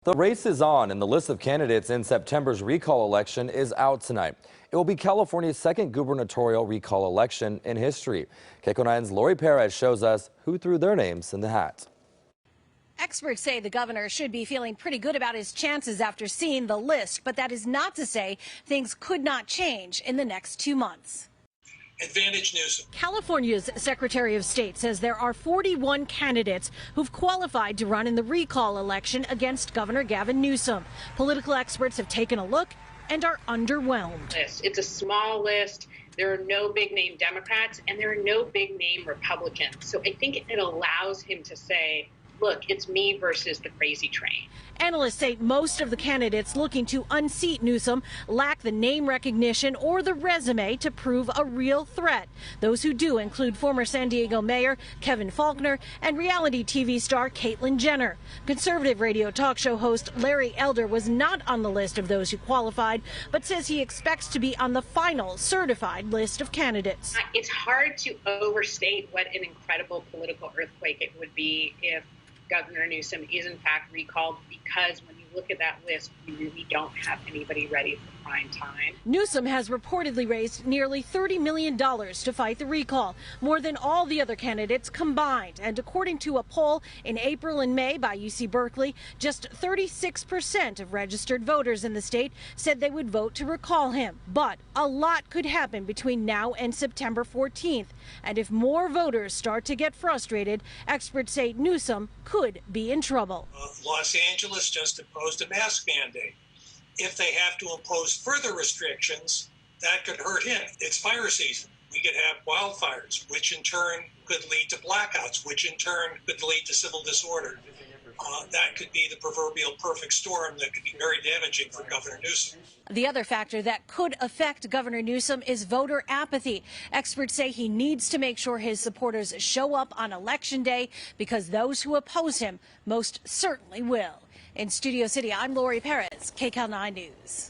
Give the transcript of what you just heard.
The race is on, and the list of candidates in September's recall election is out tonight. It will be California's second gubernatorial recall election in history. KCAL 9's Laurie Perez shows us who threw their names in the hat. Experts say the governor should be feeling pretty good about his chances after seeing the list, but that is not to say things could not change in the next 2 months. Advantage Newsom. California's Secretary of State says there are 41 candidates who've qualified to run in the recall election against Governor Gavin Newsom. Political experts have taken a look and are underwhelmed. It's a small list. There are no big name Democrats and there are no big name Republicans. So I think it allows him to say, look, it's me versus the crazy train. Analysts say most of the candidates looking to unseat Newsom lack the name recognition or the resume to prove a real threat. Those who do include former San Diego Mayor Kevin Faulconer and reality TV star Caitlyn Jenner. Conservative radio talk show host Larry Elder was not on the list of those who qualified, but says he expects to be on the final certified list of candidates. It's hard to overstate what an incredible political earthquake it would be if Governor Newsom is in fact recalled, because when you look at that list, we really don't have anybody ready for prime time. Newsom has reportedly raised nearly $30 million to fight the recall, more than all the other candidates combined. And according to a poll in April and May by UC Berkeley, just 36% of registered voters in the state said they would vote to recall him. But a lot could happen between now and September 14th. And if more voters start to get frustrated, experts say Newsom could be in trouble. Los Angeles just imposed a mask mandate. If they have to impose further restrictions, that could hurt him. It's fire season. We could have wildfires, which in turn could lead to blackouts, which in turn could lead to civil disorder. That could be the proverbial perfect storm that could be very damaging for Governor Newsom. The other factor that could affect Governor Newsom is voter apathy. Experts say he needs to make sure his supporters show up on Election Day, because those who oppose him most certainly will. In Studio City, I'm Laurie Perez, KCAL 9 News.